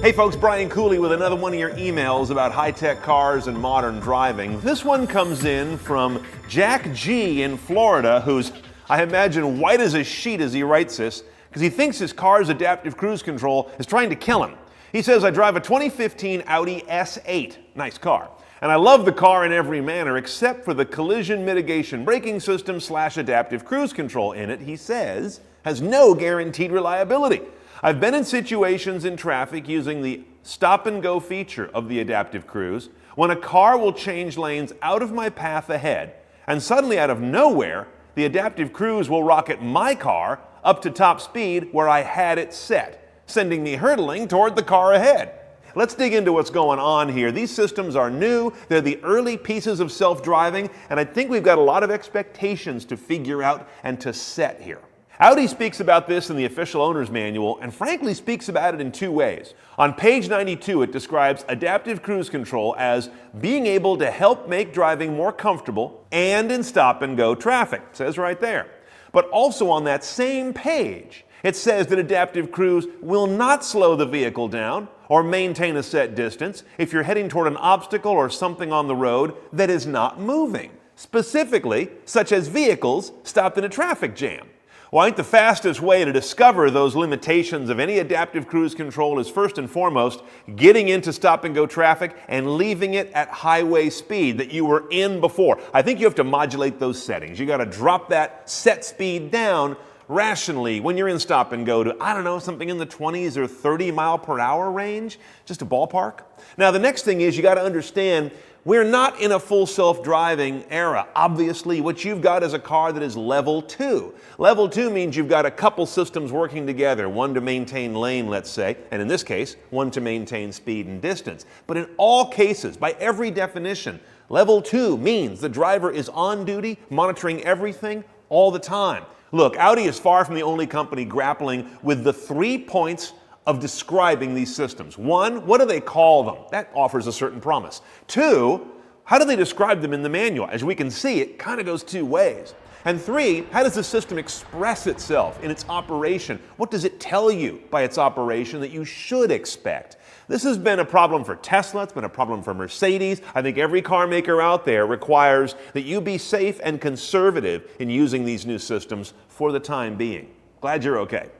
Hey folks, Brian Cooley with another one of your emails about high-tech cars and modern driving. This one comes in from Jack G in Florida, who's, I imagine, white as a sheet as he writes this, because he thinks his car's adaptive cruise control is trying to kill him. He says, I drive a 2015 Audi S8, nice car, and I love the car in every manner except for the collision mitigation braking system / adaptive cruise control in it, he says, has no guaranteed reliability. I've been in situations in traffic using the stop and go feature of the adaptive cruise when a car will change lanes out of my path ahead, and suddenly out of nowhere, the adaptive cruise will rocket my car up to top speed where I had it set, sending me hurtling toward the car ahead. Let's dig into what's going on here. These systems are new, they're the early pieces of self-driving, and I think we've got a lot of expectations to figure out and to set here. Audi speaks about this in the official owner's manual and frankly speaks about it in two ways. On page 92, it describes adaptive cruise control as being able to help make driving more comfortable and in stop and go traffic. It says right there. But also on that same page, it says that adaptive cruise will not slow the vehicle down or maintain a set distance if you're heading toward an obstacle or something on the road that is not moving, specifically such as vehicles stopped in a traffic jam. Well, I think the fastest way to discover those limitations of any adaptive cruise control is first and foremost getting into stop and go traffic and leaving it at highway speed that you were in before. I think you have to modulate those settings. You got to drop that set speed down rationally when you're in stop and go to, I don't know, something in the 20s or 30 mile per hour range, just a ballpark. Now, the next thing is you got to understand we're not in a full self-driving era. Obviously, what you've got is a car that is level 2. Level 2 means you've got a couple systems working together, one to maintain lane, let's say, and in this case, one to maintain speed and distance. But in all cases, by every definition, level 2 means the driver is on duty, monitoring everything all the time. Look, Audi is far from the only company grappling with the 3 points of describing these systems. 1, what do they call them? That offers a certain promise. 2, how do they describe them in the manual? As we can see, it kind of goes 2 ways. And 3, how does the system express itself in its operation? What does it tell you by its operation that you should expect? This has been a problem for Tesla, it's been a problem for Mercedes. I think every car maker out there requires that you be safe and conservative in using these new systems for the time being. Glad you're okay.